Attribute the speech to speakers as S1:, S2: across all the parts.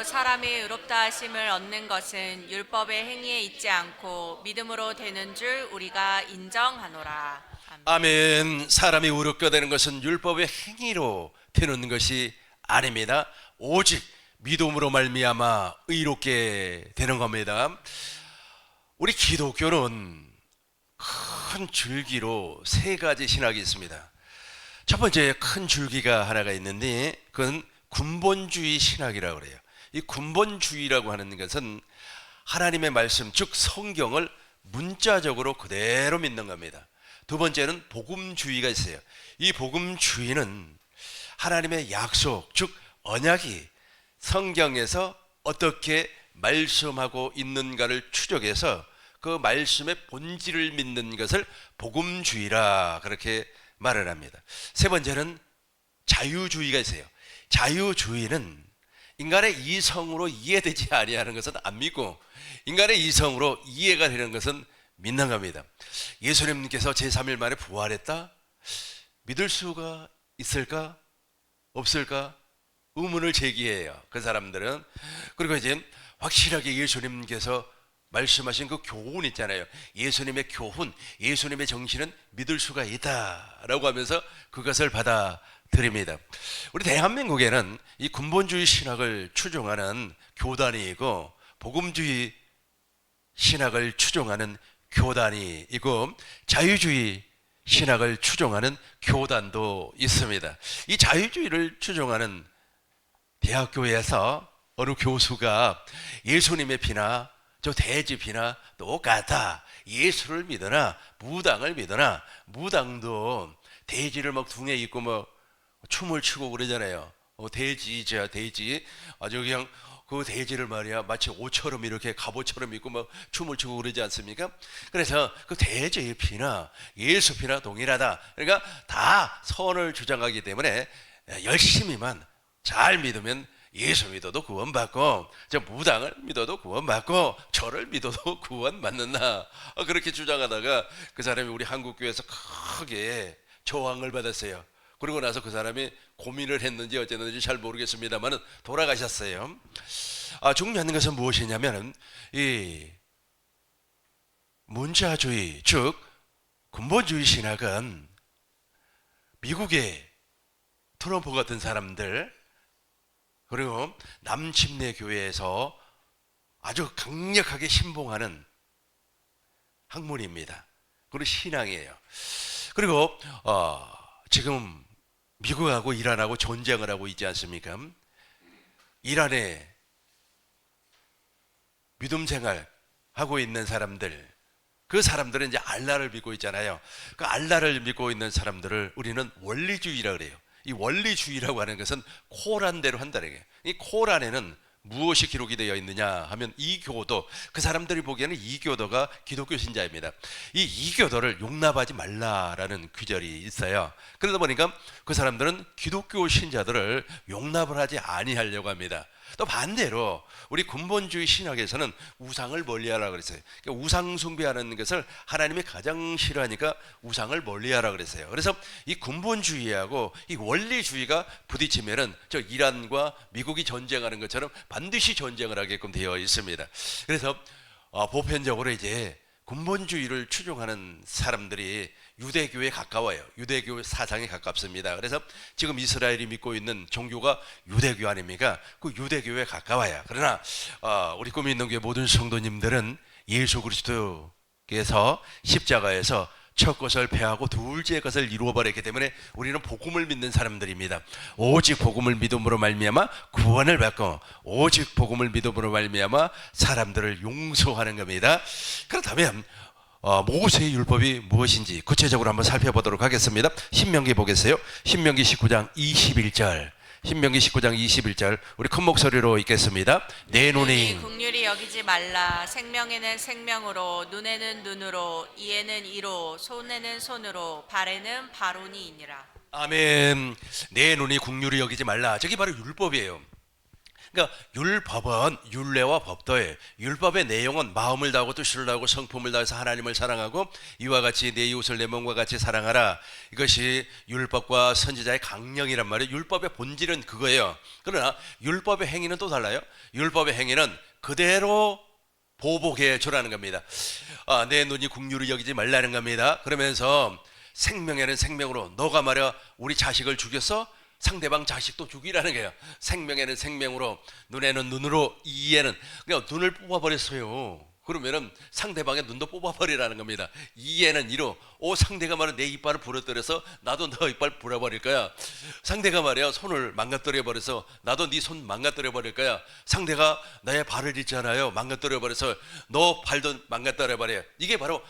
S1: 사람이 의롭다 하심을 얻는 것은 율법의 행위에 있지 않고 믿음으로 되는 줄 우리가 인정하노라. 아멘.
S2: 아멘. 사람이 의롭게 되는 것은 율법의 행위로 되는 것이 아닙니다. 오직 믿음으로 말미암아 의롭게 되는 겁니다. 우리 기독교는 큰 줄기로 세 가지 신학이 있습니다. 첫 번째 큰 줄기가 하나가 있는데 그건 근본주의 신학이라고 그래요. 이 근본주의라고 하는 것은 하나님의 말씀, 즉 성경을 문자적으로 그대로 믿는 겁니다. 두 번째는 복음주의가 있어요. 이 복음주의는 하나님의 약속, 즉 언약이 성경에서 어떻게 말씀하고 있는가를 추적해서 그 말씀의 본질을 믿는 것을 복음주의라 그렇게 말을 합니다. 세 번째는 자유주의가 있어요. 자유주의는 인간의 이성으로 이해되지 아니하는 것은 안 믿고 인간의 이성으로 이해가 되는 것은 믿는 겁니다. 예수님께서 제3일 만에 부활했다? 믿을 수가 있을까? 없을까? 의문을 제기해요. 그 사람들은. 그리고 이제 확실하게 예수님께서 말씀하신 그 교훈 있잖아요. 예수님의 교훈, 예수님의 정신은 믿을 수가 있다라고 하면서 그것을 받아들입니다. 우리 대한민국에는 이 근본주의 신학을 추종하는 교단이 있고 복음주의 신학을 추종하는 교단이 있고 자유주의 신학을 추종하는 교단도 있습니다. 이 자유주의를 추종하는 대학교에서 어느 교수가 예수님의 피나 저 돼지 피나 똑같다. 예수를 믿으나 무당을 믿으나 무당도 돼지를 막 등에 입고 뭐 춤을 추고 그러잖아요. 돼지죠, 돼지. 아주 그냥 그 돼지를 말이야 마치 옷처럼 이렇게 갑옷처럼 입고 막 춤을 추고 그러지 않습니까? 그래서 그 돼지의 피나 예수 피나 동일하다. 그러니까 다 선을 주장하기 때문에 열심히만 잘 믿으면 예수 믿어도 구원받고 저 무당을 믿어도 구원받고 저를 믿어도 구원받는다. 그렇게 주장하다가 그 사람이 우리 한국교회에서 크게 저항을 받았어요. 그러고 나서 그 사람이 고민을 했는지 어쨌는지 잘 모르겠습니다만 돌아가셨어요. 중요한 것은 무엇이냐면 이 문자주의 즉 근본주의 신학은 미국의 트럼프 같은 사람들 그리고 남침내 교회에서 아주 강력하게 신봉하는 학문입니다. 그리고 신앙이에요. 그리고 지금 미국하고 이란하고 전쟁을 하고 있지 않습니까? 이란에 믿음 생활 하고 있는 사람들, 그 사람들은 이제 알라를 믿고 있잖아요. 그 알라를 믿고 있는 사람들을 우리는 원리주의라 그래요. 이 원리주의라고 하는 것은 코란대로 한다는 거예요. 이 코란에는 무엇이 기록이 되어 있느냐 하면 이교도, 그 사람들이 보기에는 이교도가 기독교 신자입니다. 이 이교도를 용납하지 말라라는 규절이 있어요. 그러다 보니까 그 사람들은 기독교 신자들을 용납을 하지 아니하려고 합니다. 또 반대로 우리 근본주의 신학에서는 우상을 멀리하라 그랬어요. 그러니까 우상 숭배하는 것을 하나님이 가장 싫어하니까 우상을 멀리하라 그랬어요. 그래서 이 근본주의하고 이 원리주의가 부딪히면은 저 이란과 미국이 전쟁하는 것처럼 반드시 전쟁을 하게끔 되어 있습니다. 그래서 보편적으로 이제 근본주의를 추종하는 사람들이 유대교에 가까워요. 유대교 사상에 가깝습니다. 그래서 지금 이스라엘이 믿고 있는 종교가 유대교 아닙니까? 그 유대교에 가까워요. 그러나 우리 꿈이 있는 교회 모든 성도님들은 예수 그리스도께서 십자가에서 첫 것을 패하고 둘째 것을 이루어버렸기 때문에 우리는 복음을 믿는 사람들입니다. 오직 복음을 믿음으로 말미암아 구원을 받고 오직 복음을 믿음으로 말미암아 사람들을 용서하는 겁니다. 그렇다면 모세의 율법이 무엇인지 구체적으로 한번 살펴보도록 하겠습니다. 신명기 보겠어요. 신명기 19장 21절. 신명기 19장 21절 우리 큰 목소리로 읽겠습니다. 내 눈이
S1: 긍휼히 여기지 말라. 생명에는 생명으로, 눈에는 눈으로, 이에는 이로, 손에는 손으로, 발에는 발오니이니라.
S2: 아멘. 내 눈이 긍휼히 여기지 말라. 저게 바로 율법이에요. 그러니까 율법은 율례와 법도예요. 율법의 내용은 마음을 다하고 뜻을 다하고 성품을 다해서 하나님을 사랑하고 이와 같이 내 이웃을 내 몸과 같이 사랑하라. 이것이 율법과 선지자의 강령이란 말이에요. 율법의 본질은 그거예요. 그러나 율법의 행위는 또 달라요. 율법의 행위는 그대로 보복해 주라는 겁니다. 내 눈이 국류를 여기지 말라는 겁니다. 그러면서 생명에는 생명으로, 너가 말이야 우리 자식을 죽였어? 상대방 자식도 죽이라는 거예요. 생명에는 생명으로, 눈에는 눈으로, 이에는 그냥 눈을 뽑아버렸어요. 그러면은 상대방의 눈도 뽑아버리라는 겁니다. 이에는 이로, 상대가 말이야 내 이빨을 부러뜨려서 나도 너 이빨 부러버릴 거야. 상대가 말이야 손을 망가뜨려 버려서 나도 네 손 망가뜨려 버릴 거야. 상대가 나의 발을 있잖아요, 망가뜨려 버려서 너 발도 망가뜨려 버려. 이게 바로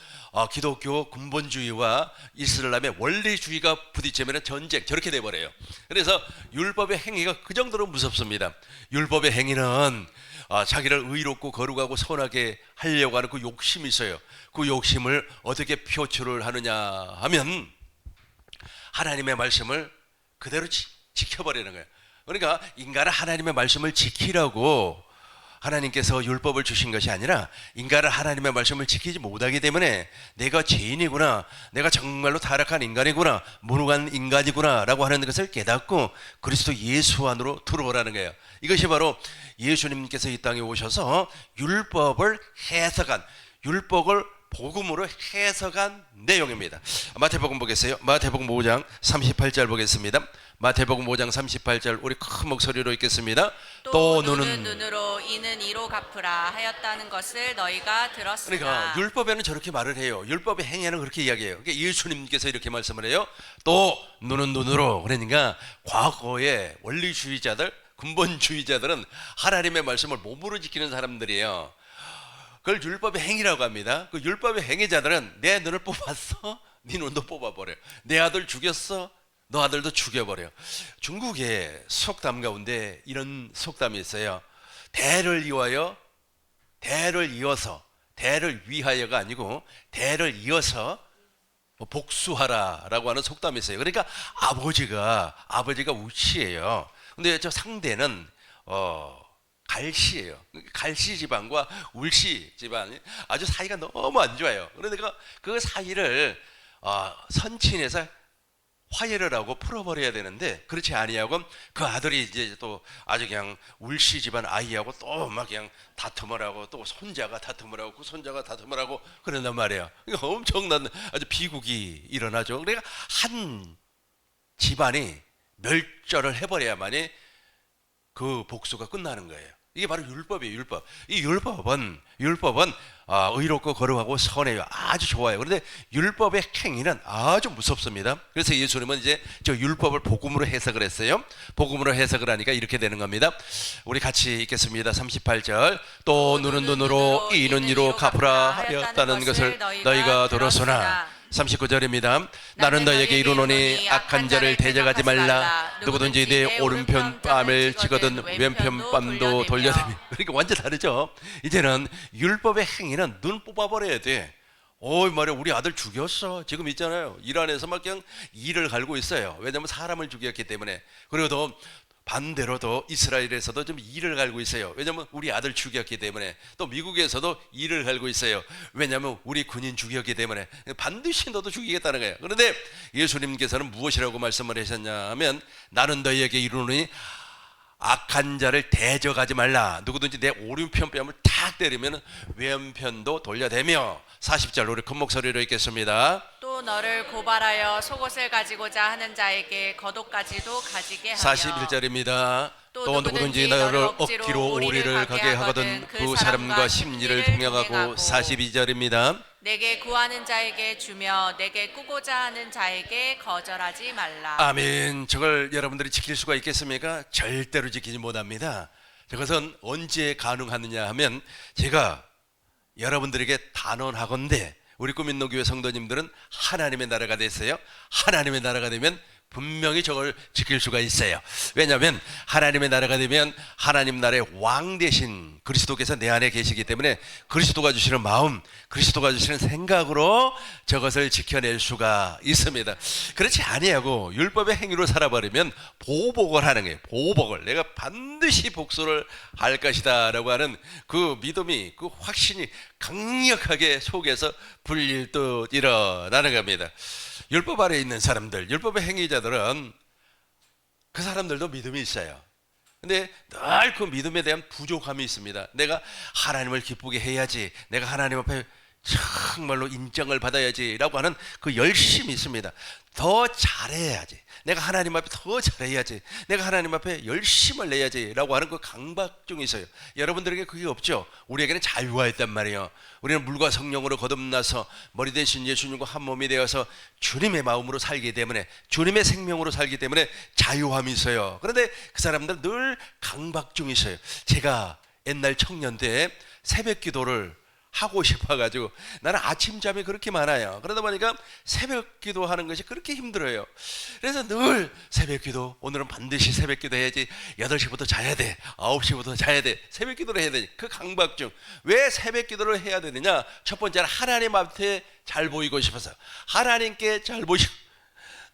S2: 기독교 근본주의와 이슬람의 원리주의가 부딪히면 전쟁, 저렇게 돼버려요. 그래서 율법의 행위가 그 정도로 무섭습니다. 율법의 행위는 자기를 의롭고 거룩하고 선하게 하려고 하는 그 욕심이 있어요. 그 욕심을 어떻게 표출을 하느냐 하면 하나님의 말씀을 그대로 지켜버리는 거예요. 그러니까 인간은 하나님의 말씀을 지키라고 하나님께서 율법을 주신 것이 아니라 인간은 하나님의 말씀을 지키지 못하기 때문에 내가 죄인이구나, 내가 정말로 타락한 인간이구나, 무능한 인간이구나 라고 하는 것을 깨닫고 그리스도 예수 안으로 들어오라는 거예요. 이것이 바로 예수님께서 이 땅에 오셔서 율법을 해석한, 율법을 복음으로 해석한 내용입니다. 마태복음 보겠어요. 마태복음 5장 38절 보겠습니다. 마태복음 5장 38절 우리 큰 목소리로 읽겠습니다.
S1: 또 눈은 눈으로 이는 이로 갚으라 하였다는 것을 너희가 들었으나.
S2: 그러니까 율법에는 저렇게 말을 해요. 율법의 행위는 그렇게 이야기해요. 그러니까 예수님께서 이렇게 말씀을 해요. 또 눈은 눈으로. 그러니까 과거의 원리주의자들, 근본주의자들은 하나님의 말씀을 몸으로 지키는 사람들이에요. 그걸 율법의 행위라고 합니다. 그 율법의 행위자들은 내 눈을 뽑았어? 네 눈도 뽑아버려. 내 아들 죽였어? 너 아들도 죽여버려. 중국의 속담 가운데 이런 속담이 있어요. 대를 이어서, 대를 이어서, 대를 위하여가 아니고 대를 이어서 복수하라 라고 하는 속담이 있어요. 그러니까 아버지가 우씨예요. 근데 저 상대는 갈씨예요. 갈씨 집안과 울씨 집안 아주 사이가 너무 안 좋아요. 그러니까 그 사이를 선친해서 화해를 하고 풀어버려야 되는데 그렇지 아니하고 그 아들이 이제 또 아주 그냥 울씨 집안 아이하고 또 막 그냥 다툼을 하고 또 손자가 다툼을 하고 그 손자가 다툼을 하고 그런단 말이에요. 그러니까 엄청난 아주 비극이 일어나죠. 그러니까 한 집안이 멸절을 해버려야만이 그 복수가 끝나는 거예요. 이게 바로 율법이에요. 율법. 이 율법은 의롭고 거룩하고 선해요. 아주 좋아요. 그런데 율법의 행위는 아주 무섭습니다. 그래서 예수님은 이제 저 율법을 복음으로 해석을 했어요. 복음으로 해석을 하니까 이렇게 되는 겁니다. 우리 같이 읽겠습니다. 38절. 또 눈은 눈으로 이는 이로 갚으라 하였다는 것을 너희가 들었으나. 39절입니다. 나는 너에게 이르노니 악한 자를 대적하지 말라. 누구든지 내 오른편 뺨을 치거든 왼편 뺨도 돌려대며. 그러니까 완전 다르죠. 이제는 율법의 행위는 눈 뽑아버려야 돼. 말이야 우리 아들 죽였어. 지금 있잖아요. 일 안에서 막 그냥 이를 갈고 있어요. 왜냐하면 사람을 죽였기 때문에. 그리고 또 반대로도 이스라엘에서도 좀 이를 갈고 있어요. 왜냐하면 우리 아들 죽였기 때문에. 또 미국에서도 이를 갈고 있어요. 왜냐하면 우리 군인 죽였기 때문에. 반드시 너도 죽이겠다는 거예요. 그런데 예수님께서는 무엇이라고 말씀을 하셨냐 하면 나는 너희에게 이르노니 악한 자를 대적하지 말라. 누구든지 내 오른편 뺨을 탁 때리면 왼편도 돌려대며. 40절 우리 큰 목소리로 읽겠습니다.
S1: 또 너를 고발하여 속옷을 가지고자 하는 자에게 겉옷까지도 가지게 하며.
S2: 41절입니다. 또 누구든지 너를 억지로 오리를 가게 하거든 그 사람과 심리를 동행하고. 42절입니다.
S1: 내게 구하는 자에게 주며 내게 꾸고자 하는 자에게 거절하지 말라.
S2: 아멘. 저걸 여러분들이 지킬 수가 있겠습니까? 절대로 지키지 못합니다. 저것은 언제 가능하느냐 하면 제가 여러분들에게 단언하건대 우리 꿈있는 교회 성도님들은 하나님의 나라가 됐어요. 하나님의 나라가 되면 분명히 저걸 지킬 수가 있어요. 왜냐하면 하나님의 나라가 되면 하나님 나라의 왕 대신 그리스도께서 내 안에 계시기 때문에 그리스도가 주시는 마음, 그리스도가 주시는 생각으로 저것을 지켜낼 수가 있습니다. 그렇지 아니하고 율법의 행위로 살아버리면 보복을 하는 거예요. 보복을 내가 반드시 복수를 할 것이다 라고 하는 그 믿음이, 그 확신이 강력하게 속에서 불일듯 일어나는 겁니다. 율법 아래에 있는 사람들, 율법의 행위자들은 그 사람들도 믿음이 있어요. 근데 늘 그 믿음에 대한 부족함이 있습니다. 내가 하나님을 기쁘게 해야지, 내가 하나님 앞에 정말로 인정을 받아야지 라고 하는 그 열심이 있습니다. 더 잘해야지, 내가 하나님 앞에 더 잘해야지, 내가 하나님 앞에 열심을 내야지 라고 하는 그 강박증이 있어요. 여러분들에게 그게 없죠? 우리에게는 자유가 있단 말이에요. 우리는 물과 성령으로 거듭나서 머리 대신 예수님과 한 몸이 되어서 주님의 마음으로 살기 때문에, 주님의 생명으로 살기 때문에 자유함이 있어요. 그런데 그 사람들 늘 강박증이 있어요. 제가 옛날 청년 때 새벽 기도를 하고 싶어가지고, 나는 아침잠이 그렇게 많아요. 그러다 보니까 새벽 기도하는 것이 그렇게 힘들어요. 그래서 늘 새벽 기도, 오늘은 반드시 새벽 기도 해야지, 8시부터 자야 돼, 9시부터 자야 돼, 새벽 기도를 해야 돼. 그 강박증. 왜 새벽 기도를 해야 되느냐? 첫 번째는 하나님 앞에 잘 보이고 싶어서, 하나님께 잘 보시고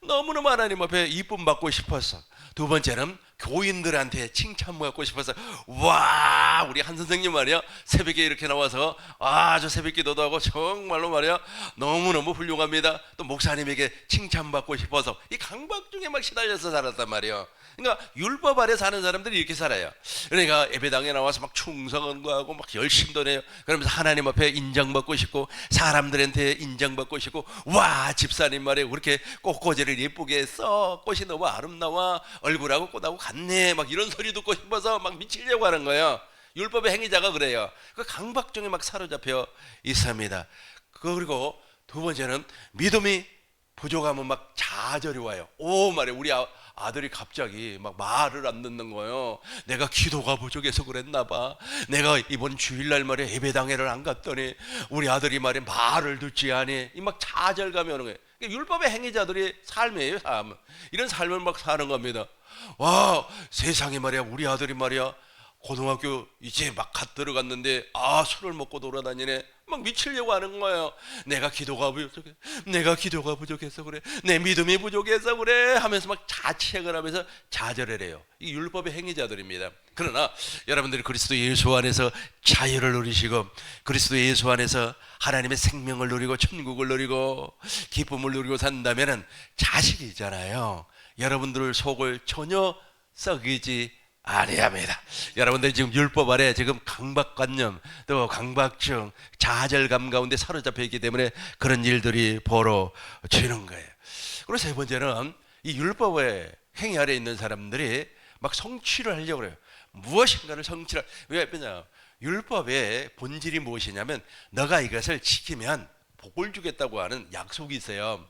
S2: 너무너무 하나님 앞에 이쁨 받고 싶어서. 두 번째는 교인들한테 칭찬받고 싶어서, 와, 우리 한 선생님 말이야, 새벽에 이렇게 나와서 저 새벽 기도도 하고 정말로 말이야 너무너무 훌륭합니다. 또 목사님에게 칭찬받고 싶어서 이 강박증에 막 시달려서 살았단 말이에요. 그러니까 율법 아래 사는 사람들이 이렇게 살아요. 그러니까 예배당에 나와서 막 충성도 하고 막 열심도 내요. 그러면서 하나님 앞에 인정받고 싶고, 사람들한테 인정받고 싶고, 와, 집사님 말이에요, 그렇게 꽃꽂이를 예쁘게 써, 꽃이 너무 아름다워, 얼굴하고 꽃하고 같네, 막 이런 소리 듣고 싶어서 막 미치려고 하는 거예요. 율법의 행위자가 그래요. 그 강박증에 막 사로잡혀 있습니다. 그리고 두 번째는 믿음이 부족하면 막 좌절이 와요. 말이에요, 우리 아들이 갑자기 막 말을 안 듣는 거예요. 내가 기도가 부족해서 그랬나 봐. 내가 이번 주일날 말이야 예배당회를 안 갔더니 우리 아들이 말이야 말을 듣지 않니. 이 막 좌절감이 오는 거예요. 율법의 행위자들의 삶이에요, 삶. 이런 삶을 막 사는 겁니다. 와, 세상에 말이야, 우리 아들이 말이야 고등학교 이제 막 갓 들어갔는데 술을 먹고 돌아다니네. 막 미치려고 하는 거예요. 내가 기도가 부족해서 그래, 내 믿음이 부족해서 그래 하면서 막 자책을 하면서 좌절을 해요. 이 율법의 행위자들입니다. 그러나 여러분들이 그리스도 예수 안에서 자유를 누리시고, 그리스도 예수 안에서 하나님의 생명을 누리고 천국을 누리고 기쁨을 누리고 산다면은 자식이 있잖아요. 여러분들 속을 전혀 썩이지 아니합니다. 여러분들이 지금 율법 아래 지금 강박관념, 또 강박증, 좌절감 가운데 사로잡혀 있기 때문에 그런 일들이 벌어지는 거예요. 그리고 세 번째는 이 율법의 행위 아래 있는 사람들이 막 성취를 하려고 그래요. 무엇인가를 성취를. 왜냐? 율법의 본질이 무엇이냐면, 너가 이것을 지키면 복을 주겠다고 하는 약속이 있어요.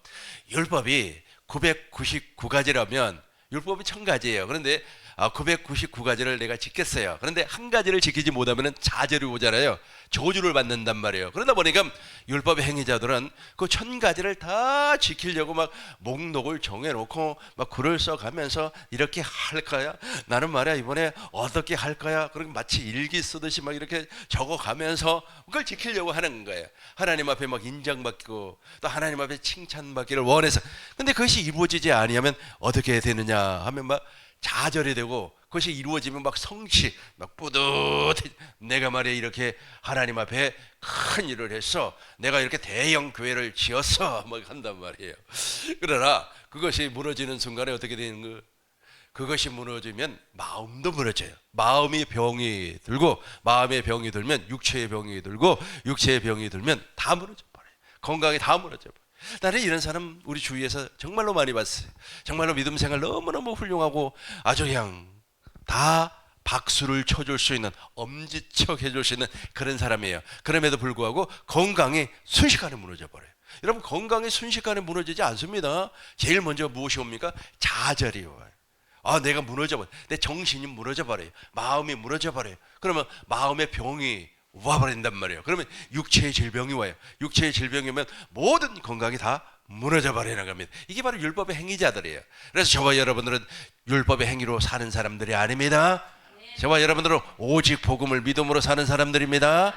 S2: 율법이 999가지라면 율법이 1000가지예요. 그런데 999가지를 내가 지켰어요. 그런데 한 가지를 지키지 못하면 자절이 오잖아요. 저주를 받는단 말이에요. 그러다 보니까 율법의 행위자들은 그 1000가지를 다 지키려고 막 목록을 정해놓고 막 글을 써가면서 이렇게 할 거야, 나는 말이야 이번에 어떻게 할 거야, 그렇게 마치 일기 쓰듯이 막 이렇게 적어가면서 그걸 지키려고 하는 거예요. 하나님 앞에 막 인정받고 또 하나님 앞에 칭찬받기를 원해서. 근데 그것이 이루어지지 아니하면 어떻게 되느냐 하면 막 좌절이 되고, 그것이 이루어지면 막 성취, 막 뿌듯해. 내가 말이야 이렇게 하나님 앞에 큰 일을 했어, 내가 이렇게 대형 교회를 지었어, 막 한단 말이에요. 그러나 그것이 무너지는 순간에 어떻게 되는 거예요? 그것이 무너지면 마음도 무너져요. 마음이 병이 들고, 마음의 병이 들면 육체의 병이 들고, 육체의 병이 들면 다 무너져 버려요. 건강이 다 무너져 버려요. 나는 이런 사람 우리 주위에서 정말로 많이 봤어요. 정말로 믿음 생활 너무너무 훌륭하고 아주 그냥 다 박수를 쳐줄 수 있는, 엄지척 해줄 수 있는 그런 사람이에요. 그럼에도 불구하고 건강이 순식간에 무너져 버려요. 여러분, 건강이 순식간에 무너지지 않습니다. 제일 먼저 무엇이 옵니까? 좌절이 와요. 내가 무너져 버려요. 내 정신이 무너져 버려요. 마음이 무너져 버려요. 그러면 마음의 병이 와버린단 말이에요. 그러면 육체의 질병이 와요. 육체의 질병이면 모든 건강이 다 무너져 버리는 겁니다. 이게 바로 율법의 행위자들이에요. 그래서 저와 여러분들은 율법의 행위로 사는 사람들이 아닙니다. 저와 여러분들은 오직 복음을 믿음으로 사는 사람들입니다.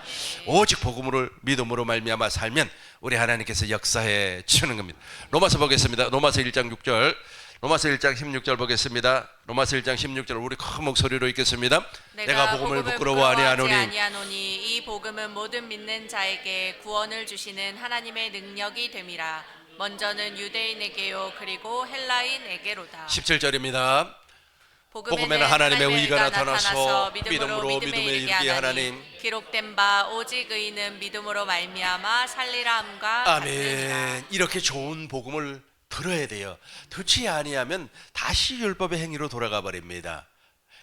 S2: 오직 복음을 믿음으로 말미암아 살면 우리 하나님께서 역사해 주는 겁니다. 로마서 보겠습니다. 로마서 1장 6절, 로마서 1장 16절 보겠습니다. 로마서 1장 16절 우리 큰 목소리로 읽겠습니다. 내가 복음을 부끄러워하지 아니하노니
S1: 이 복음은 모든 믿는 자에게 구원을 주시는 하나님의 능력이 됨이라. 먼저는 유대인에게요 그리고 헬라인에게로다.
S2: 17절입니다. 복음에는 하나님의 의가 나타나서 믿음으로 믿음에 이르게 하나님.
S1: 기록된 바 오직 의인은 믿음으로 말미암아 살리라 함과
S2: 아멘. 이렇게 좋은 복음을 들어야 돼요. 듣지 아니하면 다시 율법의 행위로 돌아가 버립니다.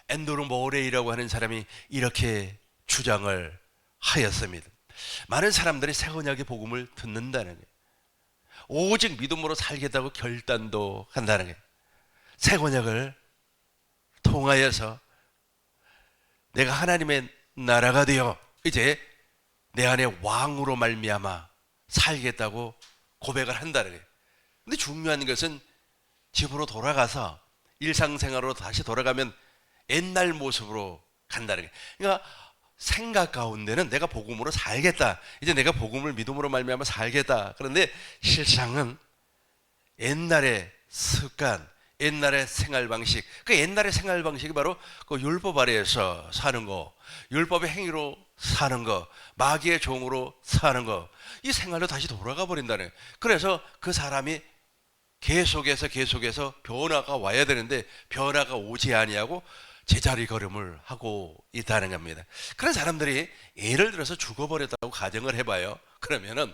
S2: 앤드루 모레이라고 하는 사람이 이렇게 주장을 하였습니다. 많은 사람들이 새 언약의 복음을 듣는다는 거예요. 오직 믿음으로 살겠다고 결단도 한다는 거예요. 새 언약을 통하여서 내가 하나님의 나라가 되어 이제 내 안에 왕으로 말미암아 살겠다고 고백을 한다는 거예요. 근데 중요한 것은 집으로 돌아가서 일상생활로 다시 돌아가면 옛날 모습으로 간다는 거예요. 그러니까 생각 가운데는 내가 복음으로 살겠다. 이제 내가 복음을 믿음으로 말미암아 살겠다. 그런데 실상은 옛날의 습관, 옛날의 생활 방식, 그 옛날의 생활 방식이 바로 그 율법 아래에서 사는 거, 율법의 행위로 사는 거, 마귀의 종으로 사는 거, 이 생활로 다시 돌아가 버린다는. 그래서 그 사람이 계속해서 변화가 와야 되는데 변화가 오지 아니하고 제자리 걸음을 하고 있다는 겁니다. 그런 사람들이 예를 들어서 죽어버렸다고 가정을 해봐요. 그러면은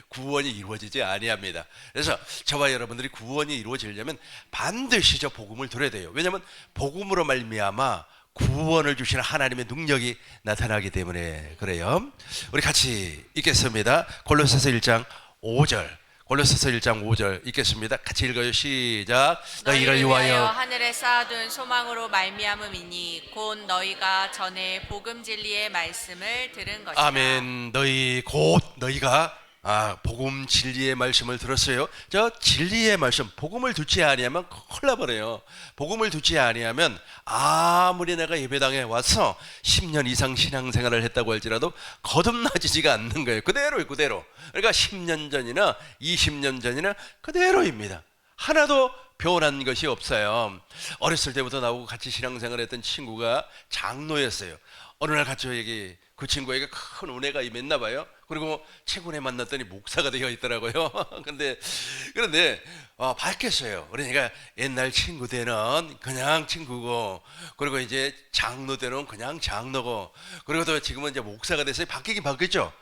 S2: 구원이 이루어지지 아니합니다. 그래서 저와 여러분들이 구원이 이루어지려면 반드시 저 복음을 들어야 돼요. 왜냐하면 복음으로 말미암아 구원을 주시는 하나님의 능력이 나타나기 때문에 그래요. 우리 같이 읽겠습니다. 골로새서 1장 5절. 골로새서 1장 5절 읽겠습니다. 같이 읽어요. 시작.
S1: 너희를 위하여 하늘에 쌓아둔 소망으로 말미암음이니 곧 너희가 전에 복음 진리의 말씀을 들은 것이다.
S2: 아멘. 너희가 복음 진리의 말씀을 들었어요. 저 진리의 말씀, 복음을 듣지 아니하면 큰일 나버려요. 복음을 듣지 아니하면 아무리 내가 예배당에 와서 10년 이상 신앙생활을 했다고 할지라도 거듭나지지가 않는 거예요. 그대로예요, 그대로. 그러니까 10년 전이나 20년 전이나 그대로입니다. 하나도 변한 것이 없어요. 어렸을 때부터 나오고 같이 신앙생활을 했던 친구가 장로였어요. 어느 날 같이 그 친구에게 큰 은혜가 임했나 봐요. 그리고 최근에 만났더니 목사가 되어 있더라고요. 그런데 바뀌었어요. 그러니까 옛날 친구 때는 그냥 친구고, 그리고 이제 장로 때는 그냥 장로고, 그리고 또 지금은 이제 목사가 됐어요. 바뀌긴 바뀌었죠.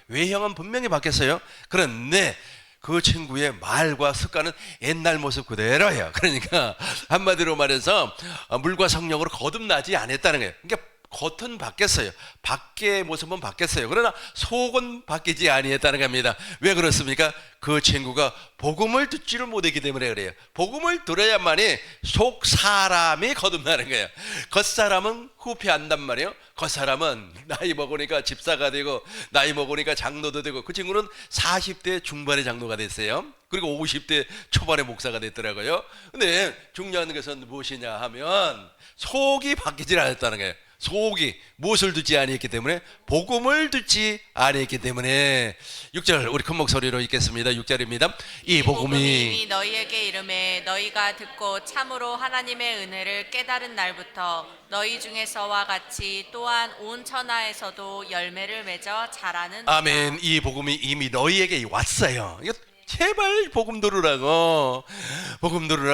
S2: 외형은 분명히 바뀌었어요. 그런데 그 친구의 말과 습관은 옛날 모습 그대로예요. 그러니까 한마디로 말해서 물과 성령으로 거듭나지 않았다는 거예요. 그러니까 겉은 바뀌었어요. 밖의 모습은 바뀌었어요. 그러나 속은 바뀌지 아니했다는 겁니다. 왜 그렇습니까? 그 친구가 복음을 듣지를 못했기 때문에 그래요. 복음을 들어야만이 속 사람이 거듭나는 거예요. 겉사람은 후패한단 말이에요. 겉사람은 나이 먹으니까 집사가 되고 나이 먹으니까 장로도 되고, 그 친구는 40대 중반의 장로가 됐어요. 그리고 50대 초반의 목사가 됐더라고요. 근데 중요한 것은 무엇이냐 하면 속이 바뀌질 않았다는 거예요. 속이 무엇을 듣지 아니했기 때문에, 복음을 듣지 아니했기 때문에. 6절 우리 큰 목소리로 읽겠습니다. 6절입니다. 이 복음이
S1: 너희에게 이름에 너희가 듣고 참으로 하나님의 은혜를 깨달은 날부터 너희 중에서와 같이 또한 온 천하에서도 열매를 맺어 자라는.
S2: 아멘. 이 복음이 이미 너희에게 왔어요. 이거 제발 복음 들으라고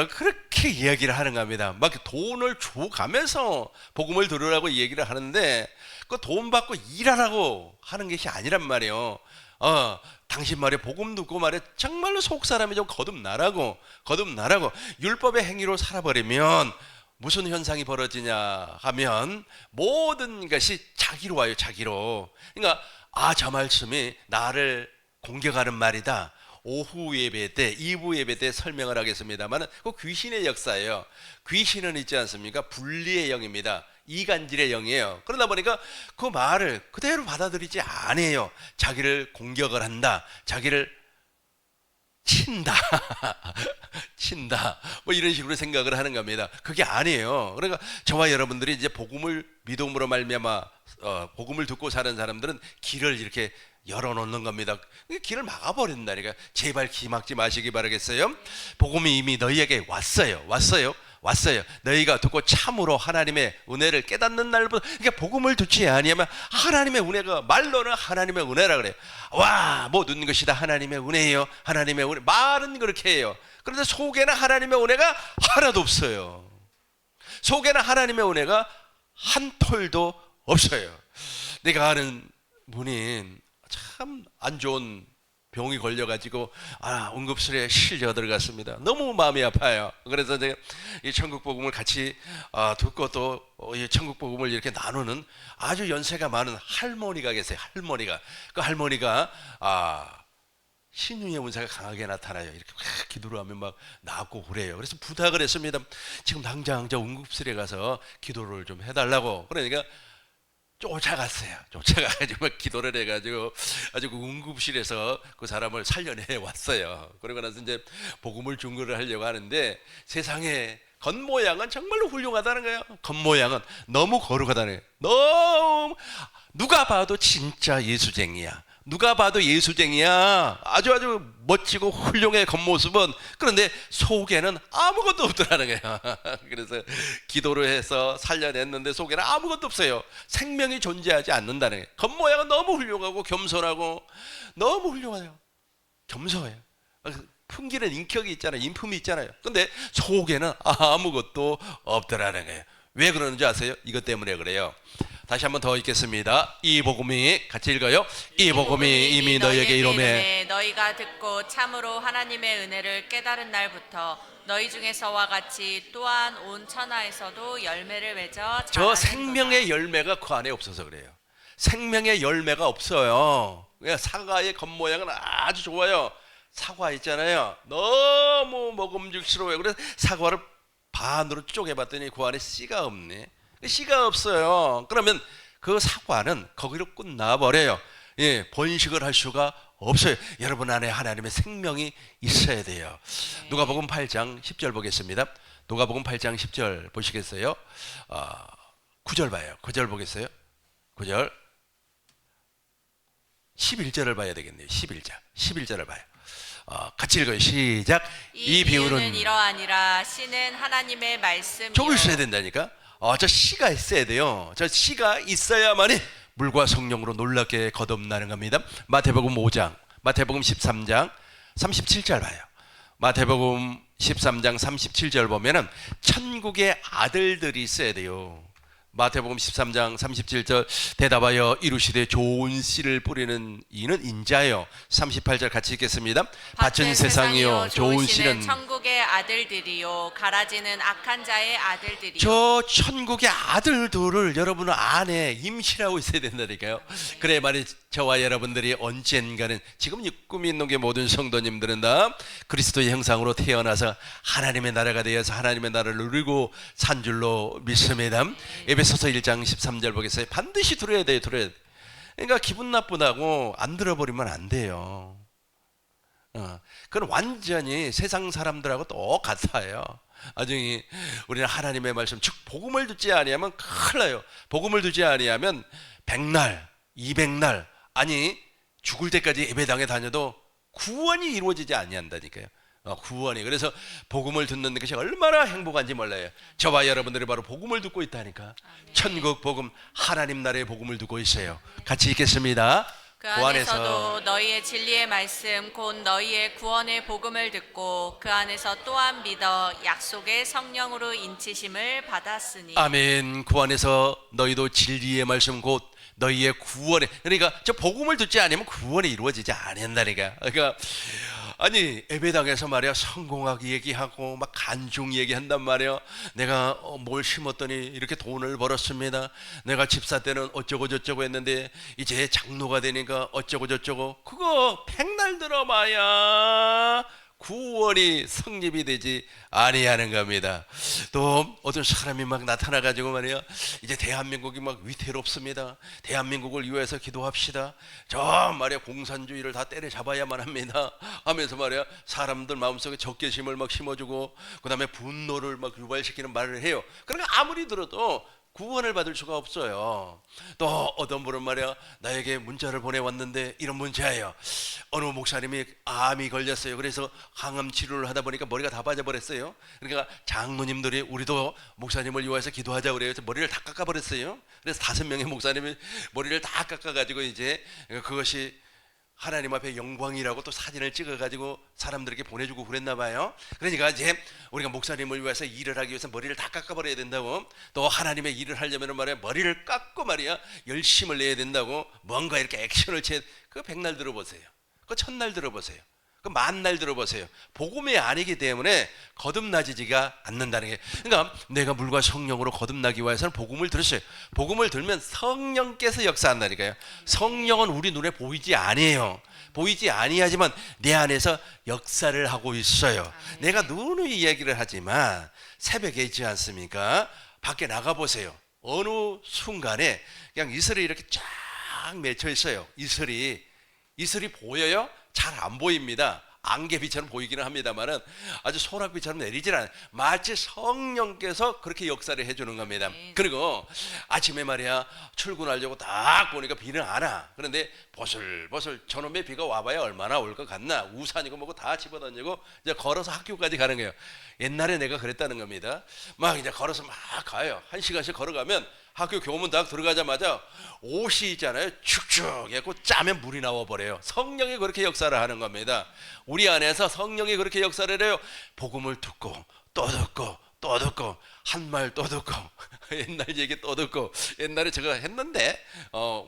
S2: 그렇게 이야기를 하는 겁니다. 막 돈을 줘가면서 복음을 들으라고 얘기를 하는데, 그 돈 받고 일하라고 하는 것이 아니란 말이에요. 당신 말에 복음 듣고 말에 정말로 속 사람이 좀 거듭나라고. 율법의 행위로 살아버리면 무슨 현상이 벌어지냐 하면 모든 것이 자기로 와요. 자기로. 그러니까 저 말씀이 나를 공격하는 말이다. 오후 예배 때, 2부 예배 때 설명을 하겠습니다만, 그 귀신의 역사예요. 귀신은 있지 않습니까? 분리의 영입니다. 이간질의 영이에요. 그러다 보니까 그 말을 그대로 받아들이지 않아요. 자기를 공격을 한다, 자기를 친다. 친다. 뭐 이런 식으로 생각을 하는 겁니다. 그게 아니에요. 그러니까 저와 여러분들이 이제 복음을 믿음으로 말미암아 복음을 듣고 사는 사람들은 길을 이렇게 열어놓는 겁니다. 길을 막아버린다니까. 제발 기 막지 마시기 바라겠어요. 복음이 이미 너희에게 왔어요. 너희가 듣고 참으로 하나님의 은혜를 깨닫는 날부터. 그러니까 복음을 듣지 아니하면 하나님의 은혜가, 말로는 하나님의 은혜라 그래요. 와, 모든 것이 다 하나님의 은혜예요. 하나님의 은혜. 말은 그렇게 해요. 그런데 속에는 하나님의 은혜가 하나도 없어요. 속에는 하나님의 은혜가 한 톨도 없어요. 내가 아는 분이 참 안 좋은 병이 걸려가지고 응급실에 실려 들어갔습니다. 너무 마음이 아파요. 그래서 제가 이 천국 복음을 같이 듣고 또 이 천국 복음을 이렇게 나누는 아주 연세가 많은 할머니가 계세요. 그 할머니가 신유의 은사가 강하게 나타나요. 이렇게 기도를 하면 막 낫고 그래요. 그래서 부탁을 했습니다. 지금 당장 저 응급실에 가서 기도를 좀 해달라고. 그러니까 쫓아가가지고 막 기도를 해가지고 아주 그 응급실에서 그 사람을 살려내 왔어요. 그러고 나서 이제 복음을 증거를 하려고 하는데 세상에 겉모양은 정말로 훌륭하다는 거예요. 겉모양은 너무 거룩하다는 거예요. 너무 누가 봐도 진짜 예수쟁이야. 아주 멋지고 훌륭해 겉모습은. 그런데 속에는 아무것도 없더라는 거예요. 그래서 기도를 해서 살려냈는데 속에는 아무것도 없어요. 생명이 존재하지 않는다는 거예요. 겉모양은 너무 훌륭하고 겸손하고 너무 훌륭해요. 겸손해요. 풍기는 인격이 있잖아요. 인품이 있잖아요. 근데 속에는 아무것도 없더라는 거예요. 왜 그러는지 아세요? 이것 때문에 그래요. 다시 한번 더 읽겠습니다. 이 복음이, 같이 읽어요. 이 복음이 이미 너희에게 이르매
S1: 너희가 듣고 참으로 하나님의 은혜를 깨달은 날부터 너희 중에서와 같이 또한 온 천하에서도 열매를 맺어
S2: 저
S1: 자라는도다.
S2: 생명의 열매가 그 안에 없어서 그래요. 생명의 열매가 없어요. 사과의 겉모양은 아주 좋아요. 사과 있잖아요. 너무 먹음직스러워요. 그래서 사과를 반으로 쪼개봤더니 그 안에 씨가 없네. 씨가 없어요. 그러면 그 사과는 거기로 끝나버려요. 번식을 할 수가 없어요. 여러분 안에 하나님의 생명이 있어야 돼요. 누가복음 8장 10절 보겠습니다. 누가복음 8장 10절 보시겠어요? 9절 봐요. 9절 보겠어요? 9절 11절을 봐야 되겠네요. 11절을 봐요. 같이 읽어요. 시작.
S1: 이 비유는 이러하니라. 씨는 하나님의 말씀이요.
S2: 저거 있어야 된다니까. 저 씨가 있어야 돼요. 저 씨가 있어야만이 물과 성령으로 놀랍게 거듭나는 겁니다. 마태복음 13장 37절 봐요. 마태복음 13장 37절 보면은 천국의 아들들이 있어야 돼요. 마태복음 13장 37절 대답하여 이루시되 좋은 씨를 뿌리는 이는 인자요. 38절 같이 읽겠습니다. 밭은 세상이요 좋은 씨는
S1: 천국의 아들들이요 가라지는 악한 자의 아들들이요.
S2: 저 천국의 아들들을 여러분 안에 임신하고 있어야 된다니까요. 그래 말이 저와 여러분들이 언젠가는 지금 꿈이 있는 게 모든 성도님들은 다 그리스도의 형상으로 태어나서 하나님의 나라가 되어서 하나님의 나라를 누리고 산 줄로 믿습니다. 에베소서 1장 13절 보겠어요. 반드시 들어야 돼요. 그러니까 기분 나쁘다고 안 들어버리면 안 돼요. 그건 완전히 세상 사람들하고 똑같아요. 나중에 우리는 하나님의 말씀, 즉 복음을 듣지 아니하면 큰일 나요. 복음을 듣지 아니하면 100날, 200날, 아니 죽을 때까지 예배당에 다녀도 구원이 이루어지지 아니한다니까요. 구원이. 그래서 복음을 듣는 것이 얼마나 행복한지 몰라요. 저와 여러분들이 바로 복음을 듣고 있다니까. 천국 복음, 하나님 나라의 복음을 듣고 있어요. 같이 읽겠습니다.
S1: 그 안에서도 너희의 진리의 말씀 곧 너희의 구원의 복음을 듣고 그 안에서 또한 믿어 약속의 성령으로 인치심을 받았으니.
S2: 아멘. 그 안에서 너희도 진리의 말씀 곧 너희의 구원에, 그러니까 저 복음을 듣지 않으면 구원이 이루어지지 않는다니까. 그러니까 아니 예배당에서 말이야 성공하기 얘기하고 막 간증 얘기한단 말이야. 내가 뭘 심었더니 이렇게 돈을 벌었습니다. 내가 집사 때는 어쩌고 저쩌고 했는데 이제 장로가 되니까 어쩌고 저쩌고. 그거 백날 들어봐야 구원이 성립이 되지 아니하는 겁니다. 또 어떤 사람이 막 나타나 가지고 말이야, 이제 대한민국이 막 위태롭습니다. 대한민국을 위해서 기도합시다. 저 말이야 공산주의를 다 때려잡아야만 합니다 하면서 말이야 사람들 마음속에 적개심을 막 심어주고 그다음에 분노를 막 유발시키는 말을 해요. 그러니까 아무리 들어도 구원을 받을 수가 없어요. 또 어떤 분은 말이야 나에게 문자를 보내왔는데 이런 문자예요. 어느 목사님이 암이 걸렸어요. 그래서 항암 치료를 하다 보니까 머리가 다 빠져버렸어요. 그러니까 장로님들이 우리도 목사님을 위해서 기도하자 그래요. 그래서 머리를 다 깎아버렸어요. 그래서 5명의 목사님이 머리를 다 깎아가지고 이제 그것이 하나님 앞에 영광이라고 또 사진을 찍어가지고 사람들에게 보내주고 그랬나 봐요. 그러니까 이제 우리가 목사님을 위해서 일을 하기 위해서 머리를 다 깎아버려야 된다고, 또 하나님의 일을 하려면 말이야 머리를 깎고 말이야 열심을 내야 된다고, 뭔가 이렇게 액션을 취해. 그 백날 들어보세요. 그 천날 들어보세요. 그 만날 들어보세요. 복음이 아니기 때문에 거듭나지지가 않는다는 게. 그러니까 내가 물과 성령으로 거듭나기 위해서는 복음을 들었어요. 복음을 들면 성령께서 역사한다니까요. 성령은 우리 눈에 보이지 아니에요. 보이지 아니하지만 내 안에서 역사를 하고 있어요. 내가 누누이 이야기를 하지만 새벽에 있지 않습니까? 밖에 나가 보세요. 어느 순간에 그냥 이슬이 이렇게 쫙 맺혀 있어요. 이슬이 보여요? 잘 안 보입니다. 안개비처럼 보이기는 합니다만은 아주 소낙비처럼 내리질 않아요. 마치 성령께서 그렇게 역사를 해주는 겁니다. 그리고 아침에 말이야 출근하려고 딱 보니까 비는 안 와. 그런데 보슬보슬 저놈의 비가 와봐야 얼마나 올 것 같나. 우산이고 뭐고 다 집어던지고 이제 걸어서 학교까지 가는 거예요. 옛날에 내가 그랬다는 겁니다. 막 이제 걸어서 막 가요. 1시간씩 걸어가면 학교 교문 딱 들어가자마자 옷이 있잖아요. 축축해고 짜면 물이 나와버려요. 성령이 그렇게 역사를 하는 겁니다. 우리 안에서 성령이 그렇게 역사를 해요. 복음을 듣고 또 듣고 또 듣고 한 말 또 듣고 옛날 얘기 또 듣고. 옛날에 제가 했는데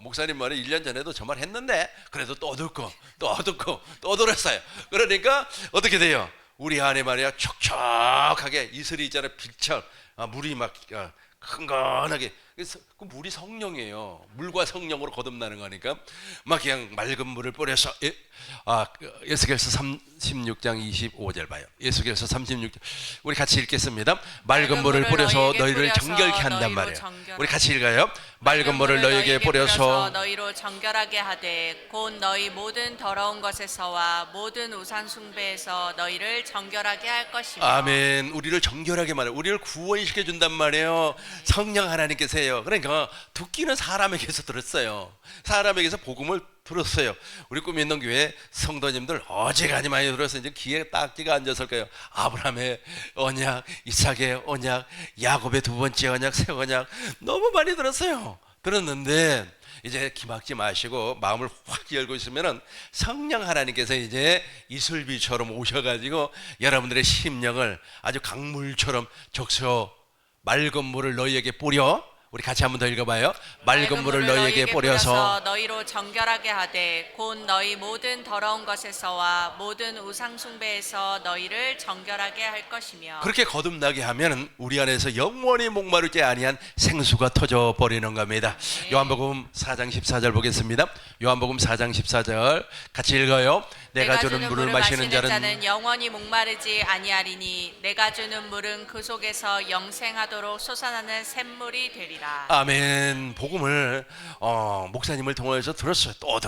S2: 목사님 말에 1년 전에도 저 말 했는데 그래도 또 듣고 또 듣고 또 들었어요. 그러니까 어떻게 돼요? 우리 안에 말이야 촉촉하게 이슬이 있잖아요. 빛처럼 물이 막 흥건하게. 그래서 그 물이 성령이에요. 물과 성령으로 거듭나는 거니까 막 그냥 맑은 물을 뿌려서 에스겔서 36장 25절 봐요. 에스겔서 36장 우리 같이 읽겠습니다. 맑은 물을 뿌려서 너희를 정결케 한단 말이에요. 우리 같이 읽어요. 맑은 물을 너희에게 뿌려서
S1: 너희로 정결하게 하되 곧 너희 모든 더러운 것에서와 모든 우상 숭배에서 너희를 정결하게 할 것이며.
S2: 아멘. 우리를 정결하게 말해요. 우리를 구원시켜 준단 말이에요. 성령 하나님께서 해요. 그러니까 듣기는 사람에게서 들었어요. 사람에게서 복음을 들었어요. 우리 꿈 있는 교회 성도님들 어지간히 많이 들어서 이제 귀에 딱지가 앉았을 거예요. 아브라함의 언약, 이삭의 언약, 야곱의 2번째 언약, 새 언약 너무 많이 들었어요. 들었는데 이제 기막지 마시고 마음을 확 열고 있으면은 성령 하나님께서 이제 이슬비처럼 오셔가지고 여러분들의 심령을 아주 강물처럼 적셔 맑은 물을 너희에게 뿌려. 우리 같이 한번 더 읽어봐요. 맑은 물을 너희에게 뿌려서
S1: 너희로 정결하게 하되 곧 너희 모든 더러운 것에서와 모든 우상 숭배에서 너희를 정결하게 할 것이며.
S2: 그렇게 거듭나게 하면 우리 안에서 영원히 목마르지 아니한 생수가 터져 버리는 겁니다. 요한복음 4장 14절 보겠습니다. 요한복음 4장 14절 같이 읽어요. 내가 주는 물을 마시는 자는
S1: 영원히 목마르지 아니하리니 내가 주는 물은 그 속에서 영생하도록 솟아나는 샘물이 되리라.
S2: 아멘. 복음을 목사님을 통해서 들었어요. 또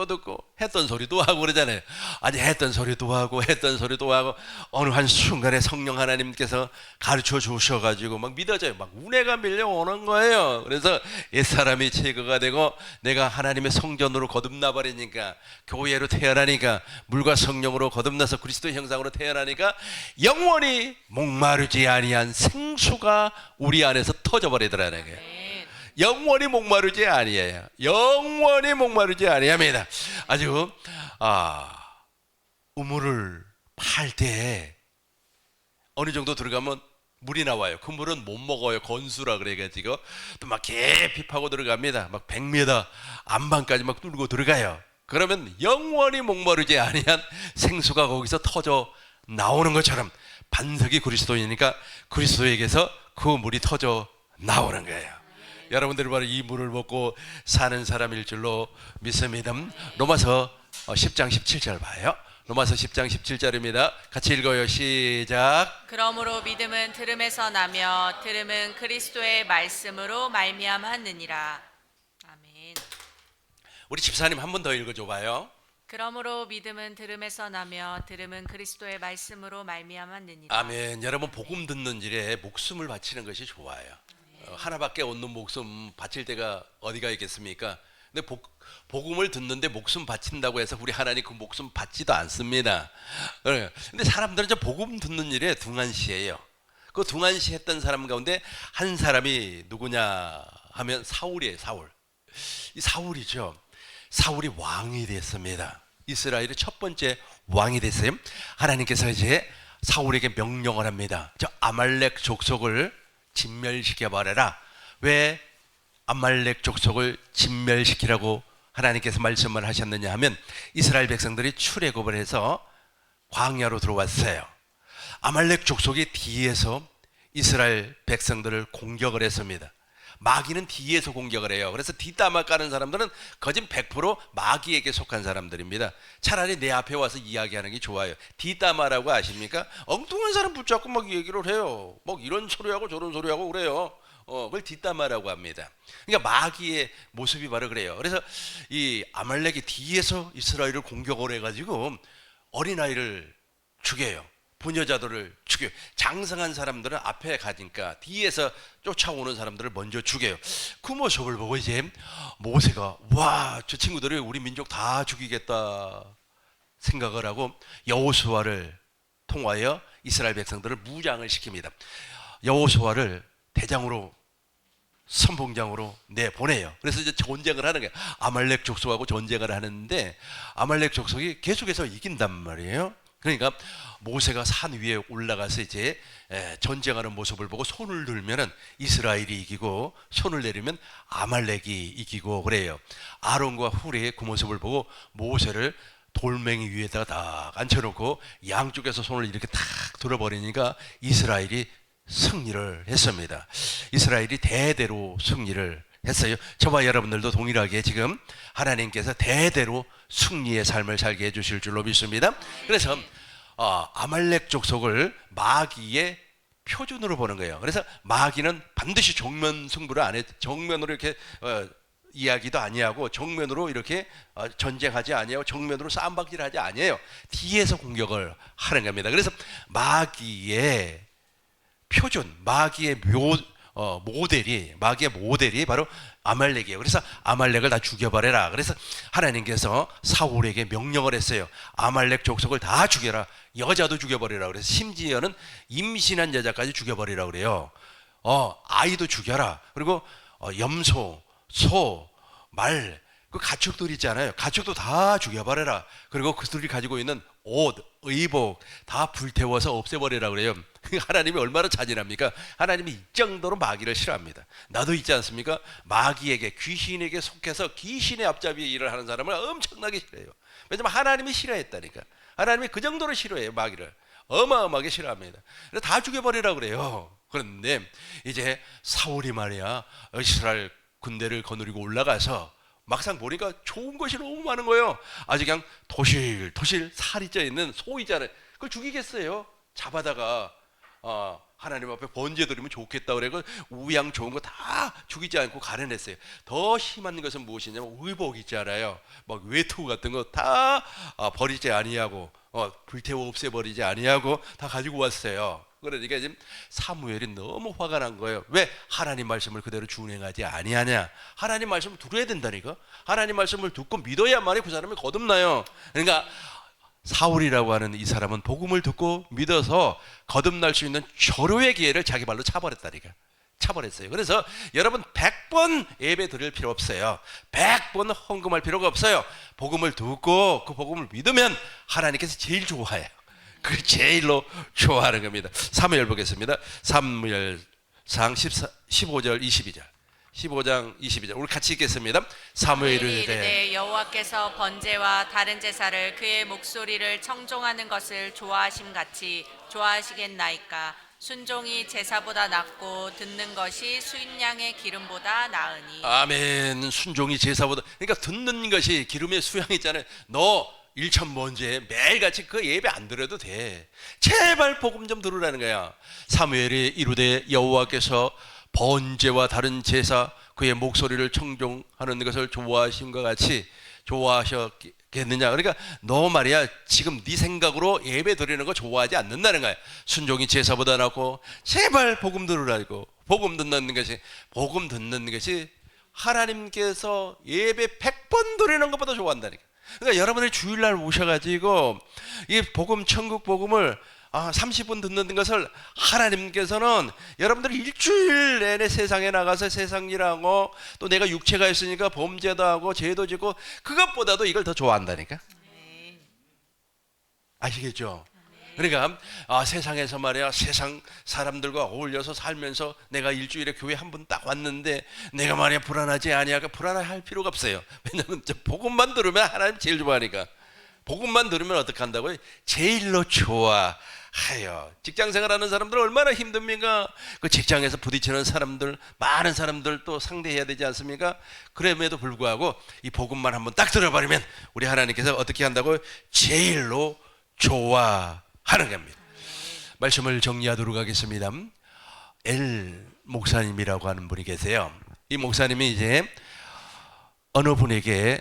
S2: 듣고 했던 소리도 하고 그러잖아요. 아니 했던 소리도 하고 어느 한 순간에 성령 하나님께서 가르쳐 주셔가지고 막 믿어져요. 막 운해가 밀려오는 거예요. 그래서 옛사람이 제거가 되고 내가 하나님의 성전으로 거듭나 버리니까, 교회로 태어나니까, 물과 성령으로 거듭나서 그리스도의 형상으로 태어나니까 영원히 목마르지 아니한 생수가 우리 안에서 터져버리더라는 거예요. 영원히 목마르지 아니에요. 영원히 목마르지 아니합니다. 아주 우물을 팔 때 어느 정도 들어가면 물이 나와요. 그 물은 못 먹어요. 건수라 그래가지고 또 막 깊이 파고 들어갑니다. 막 100m 안방까지 막 뚫고 들어가요. 그러면 영원히 목마르지 아니한 생수가 거기서 터져 나오는 것처럼 반석이 그리스도이니까 그리스도에게서 그 물이 터져 나오는 거예요. 여러분들이 바로 이 물을 먹고 사는 사람일 줄로 믿습니다. 로마서 10장 17절 봐요. 로마서 10장 17절입니다. 같이 읽어요. 시작.
S1: 그러므로 믿음은 들음에서 나며 들음은 그리스도의 말씀으로 말미암았느니라. 아멘.
S2: 우리 집사님 한 번 더 읽어줘 봐요.
S1: 그러므로 믿음은 들음에서 나며 들음은 그리스도의 말씀으로 말미암았느니라.
S2: 아멘. 여러분 복음 듣는 일에 목숨을 바치는 것이 좋아요. 하나밖에 없는 목숨 바칠 때가 어디가 있겠습니까? 근데 복음을 듣는데 목숨 바친다고 해서 우리 하나님 그 목숨 받지도 않습니다. 근데 사람들은 저 복음 듣는 일에 둥한시해요. 그 둥한시했던 사람 가운데 한 사람이 누구냐 하면 사울이에요. 사울. 이 사울이죠. 사울이 왕이 됐습니다. 이스라엘의 첫 번째 왕이 됐어요. 하나님께서 이제 사울에게 명령을 합니다. 저 아말렉 족속을 진멸시켜 버려라. 왜 아말렉 족속을 진멸시키라고 하나님께서 말씀을 하셨느냐 하면 이스라엘 백성들이 출애굽을 해서 광야로 들어왔어요. 아말렉 족속이 뒤에서 이스라엘 백성들을 공격을 했습니다. 마귀는 뒤에서 공격을 해요. 그래서 뒷담화 까는 사람들은 거진 100% 마귀에게 속한 사람들입니다. 차라리 내 앞에 와서 이야기하는 게 좋아요. 뒷담화라고 아십니까? 엉뚱한 사람 붙잡고 막 얘기를 해요. 막 이런 소리하고 저런 소리하고 그래요. 그걸 뒷담화라고 합니다. 그러니까 마귀의 모습이 바로 그래요. 그래서 이 아말렉이 뒤에서 이스라엘을 공격을 해가지고 어린아이를 죽여요. 부녀자들을 죽여요. 장성한 사람들은 앞에 가니까 뒤에서 쫓아오는 사람들을 먼저 죽여요. 그 모습을 보고 이제 모세가 와, 저 친구들이 우리 민족 다 죽이겠다 생각을 하고 여호수아를 통하여 이스라엘 백성들을 무장을 시킵니다. 여호수아를 대장으로 선봉장으로 내보내요. 그래서 이제 전쟁을 하는 거예요. 아말렉 족속하고 전쟁을 하는데 아말렉 족속이 계속해서 이긴단 말이에요. 그러니까 모세가 산 위에 올라가서 이제 전쟁하는 모습을 보고 손을 들면은 이스라엘이 이기고 손을 내리면 아말렉이 이기고 그래요. 아론과 훌의 그 모습을 보고 모세를 돌멩이 위에다가 딱 앉혀놓고 양쪽에서 손을 이렇게 탁 들어버리니까 이스라엘이 승리를 했습니다. 이스라엘이 대대로 승리를 했어요. 저와 여러분들도 동일하게 지금 하나님께서 대대로 승리의 삶을 살게 해주실 줄로 믿습니다. 그래서 아말렉 족속을 마귀의 표준으로 보는 거예요. 그래서 마귀는 반드시 정면 승부를 안 해. 정면으로 이렇게 이야기도 아니하고 정면으로 이렇게 전쟁하지 아니하고 정면으로 싸움박질을 하지 아니에요. 뒤에서 공격을 하는 겁니다. 그래서 마귀의 표준, 마귀의 모델이 바로 아말렉이에요. 그래서 아말렉을 다 죽여버려라. 그래서 하나님께서 사울에게 명령을 했어요. 아말렉 족속을 다 죽여라. 여자도 죽여버리라. 그래서 심지어는 임신한 여자까지 죽여버리라 그래요. 아이도 죽여라. 그리고 염소, 소, 말, 그 가축들 있잖아요. 가축도 다 죽여버려라. 그리고 그들이 가지고 있는 옷, 의복 다 불태워서 없애버리라 그래요. 하나님이 얼마나 잔인합니까? 하나님이 이 정도로 마귀를 싫어합니다. 나도 있지 않습니까? 마귀에게, 귀신에게 속해서 귀신의 앞잡이에 일을 하는 사람을 엄청나게 싫어해요. 왜냐면 하나님이 싫어했다니까. 하나님이 그 정도로 싫어해요. 마귀를 어마어마하게 싫어합니다. 그래서 다 죽여버리라 그래요. 그런데 이제 사울이 말이야 이스라엘 군대를 거느리고 올라가서 막상 보니까 좋은 것이 너무 많은 거예요. 아주 그냥 도실도실 살이 쪄있는 소 있잖아요. 그걸 죽이겠어요. 잡아다가 하나님 앞에 번제 드리면 좋겠다 그래. 우양 좋은 거 다 죽이지 않고 가려냈어요. 더 심한 것은 무엇이냐면 의복 있잖아요. 막 외투 같은 거 다 버리지 아니하고 불태워 없애버리지 아니하고 다 가지고 왔어요. 그러니까 지금 사무엘이 너무 화가 난 거예요. 왜 하나님 말씀을 그대로 준행하지 아니하냐? 하나님 말씀을 들어야 된다니까. 하나님 말씀을 듣고 믿어야만이 그 사람이 거듭나요. 그러니까 사울이라고 하는 이 사람은 복음을 듣고 믿어서 거듭날 수 있는 절호의 기회를 자기 발로 차버렸다니까. 차버렸어요. 그래서 여러분 100번 예배 드릴 필요 없어요. 100번 헌금할 필요가 없어요. 복음을 듣고 그 복음을 믿으면 하나님께서 제일 좋아해요. 그 제일로 좋아하는 겁니다. 사무엘 보겠습니다. 사무엘상 15절 22절 15장 22절 우리 같이 읽겠습니다. 사무엘이 이르되
S1: 여호와께서 번제와 다른 제사를 그의 목소리를 청종하는 것을 좋아하심 같이 좋아하시겠나이까. 순종이 제사보다 낫고 듣는 것이 수인양의 기름보다 나으니.
S2: 아멘. 순종이 제사보다, 그러니까 듣는 것이 기름의 수양이잖아요. 너 일천번째 매일같이 그 예배 안 드려도 돼. 제발 복음 좀 들으라는 거야. 사무엘이 이르되 여호와께서 번제와 다른 제사 그의 목소리를 청종하는 것을 좋아하심과 같이 좋아하셨겠느냐. 그러니까 너 말이야 지금 네 생각으로 예배 드리는 거 좋아하지 않는다는 거야. 순종이 제사보다 낫고 제발 복음 들으라고. 복음 듣는 것이 하나님께서 예배 100번 드리는 것보다 좋아한다니까. 그러니까 여러분들 주일날 오셔가지고 이 복음, 천국 복음을 30분 듣는 것을 하나님께서는 여러분들이 일주일 내내 세상에 나가서 세상 일하고 또 내가 육체가 있으니까 범죄도 하고 죄도 짓고 그것보다도 이걸 더 좋아한다니까. 아시겠죠? 그러니까 세상에서 말이야 세상 사람들과 어울려서 살면서 내가 일주일에 교회 한 번 딱 왔는데 내가 말이야 불안하지 아니야. 불안할 필요가 없어요. 왜냐면 복음만 들으면 하나님 제일 좋아하니까. 복음만 들으면 어떻게 한다고요? 제일로 좋아하여. 직장생활하는 사람들 얼마나 힘듭니까? 그 직장에서 부딪히는 사람들 많은 사람들 또 상대해야 되지 않습니까? 그럼에도 불구하고 이 복음만 한번 딱 들어버리면 우리 하나님께서 어떻게 한다고요? 제일로 좋아하는 겁니다. 말씀을 정리하도록 하겠습니다. 엘 목사님이라고 하는 분이 계세요. 이 목사님이 이제 어느 분에게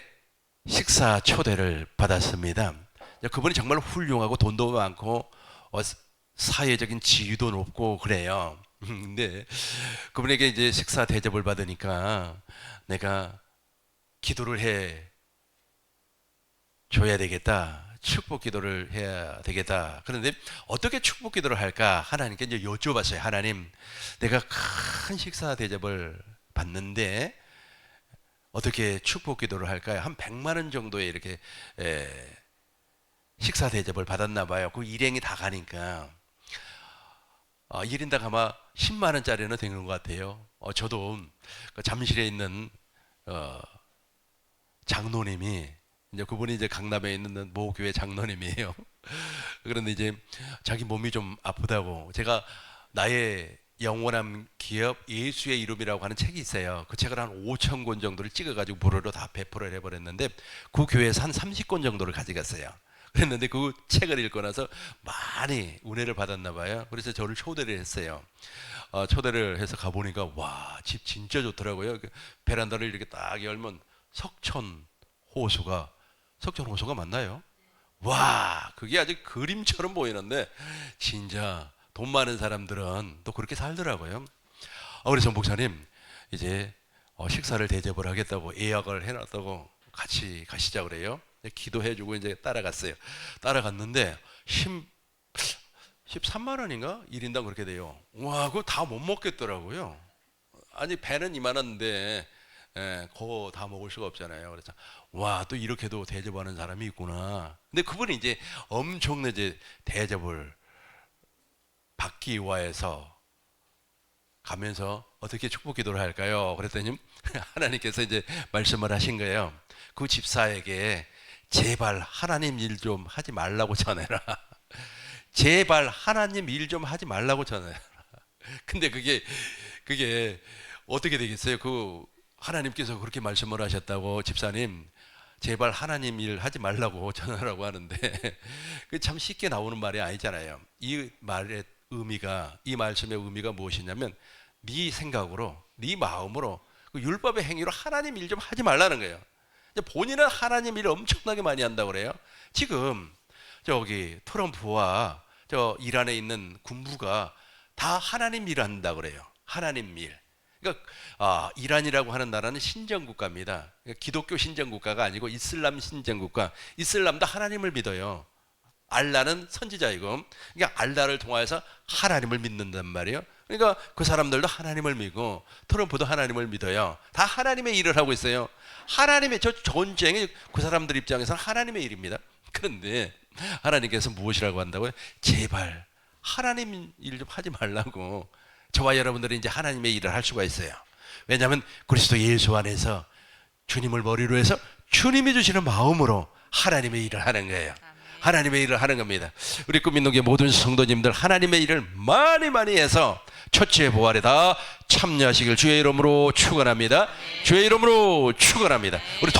S2: 식사 초대를 받았습니다. 그분이 정말 훌륭하고 돈도 많고 사회적인 지위도 높고 그래요. 근데 그분에게 이제 식사 대접을 받으니까 내가 기도를 해 줘야 되겠다. 축복 기도를 해야 되겠다. 그런데 어떻게 축복 기도를 할까? 하나님께 이제 여쭤봤어요. 하나님, 내가 큰 식사 대접을 받는데 어떻게 축복 기도를 할까요? 한 100만 원 정도의 이렇게 식사 대접을 받았나 봐요. 그 일행이 다 가니까 1인당 아마 10만 원짜리는 되는 것 같아요. 저도 그 잠실에 있는 장로님이 이제 그분이 이제 강남에 있는 모 교회 장로님이에요. 그런데 이제 자기 몸이 좀 아프다고 제가 나의 영원한 기업 예수의 이름이라고 하는 책이 있어요. 그 책을 한 5천 권 정도를 찍어가지고 무료로 다 배포를 해버렸는데 그 교회에서 한 30권 정도를 가져갔어요. 그랬는데 그 책을 읽고 나서 많이 은혜를 받았나 봐요. 그래서 저를 초대를 했어요. 초대를 해서 가보니까 와, 집 진짜 좋더라고요. 그 베란다를 이렇게 딱 열면 석천 호수가 맞나요? 와, 그게 아주 그림처럼 보이는데 진짜 돈 많은 사람들은 또 그렇게 살더라고요. 그래서 목사님 이제 식사를 대접을 하겠다고 예약을 해놨다고 같이 가시자 그래요. 기도해주고 이제 따라갔어요. 따라갔는데 13만 원인가? 1인당 그렇게 돼요. 와, 그거 다 못 먹겠더라고요. 아니 배는 이만한데 그거 다 먹을 수가 없잖아요. 그래서 와, 또 이렇게도 대접하는 사람이 있구나. 근데 그분이 이제 엄청난 이제 대접을 받기 위해서 가면서 어떻게 축복 기도를 할까요? 그랬더니 하나님께서 이제 말씀을 하신 거예요. 그 집사에게 제발 하나님 일 좀 하지 말라고 전해라. 제발 하나님 일 좀 하지 말라고 전해라. 근데 그게 어떻게 되겠어요? 그 하나님께서 그렇게 말씀을 하셨다고 집사님 제발 하나님 일 하지 말라고 전하라고 하는데 그 참 쉽게 나오는 말이 아니잖아요. 이 말의 의미가, 이 말씀의 의미가 무엇이냐면 네 생각으로, 네 마음으로 그 율법의 행위로 하나님 일 좀 하지 말라는 거예요. 본인은 하나님 일을 엄청나게 많이 한다고 그래요. 지금 저기 트럼프와 저 이란에 있는 군부가 다 하나님 일을 한다고 그래요. 하나님 일. 그러니까 이란이라고 하는 나라는 신정국가입니다. 그러니까 기독교 신정국가가 아니고 이슬람 신정국가. 이슬람도 하나님을 믿어요. 알라는 선지자이고, 그러니까 알라를 통하여서 하나님을 믿는단 말이에요. 그러니까 그 사람들도 하나님을 믿고 트럼프도 하나님을 믿어요. 다 하나님의 일을 하고 있어요. 하나님의 저 전쟁이 그 사람들 입장에서는 하나님의 일입니다. 그런데 하나님께서 무엇이라고 한다고요? 제발 하나님 일 좀 하지 말라고. 저와 여러분들이 이제 하나님의 일을 할 수가 있어요. 왜냐하면 그리스도 예수 안에서 주님을 머리로 해서 주님이 주시는 마음으로 하나님의 일을 하는 거예요. 하나님의 일을 하는 겁니다. 우리 꿈있는교회 모든 성도님들 하나님의 일을 많이 해서 첫째 부활에 다 참여하시길 주의 이름으로 축원합니다. 주의 이름으로 축원합니다. 우리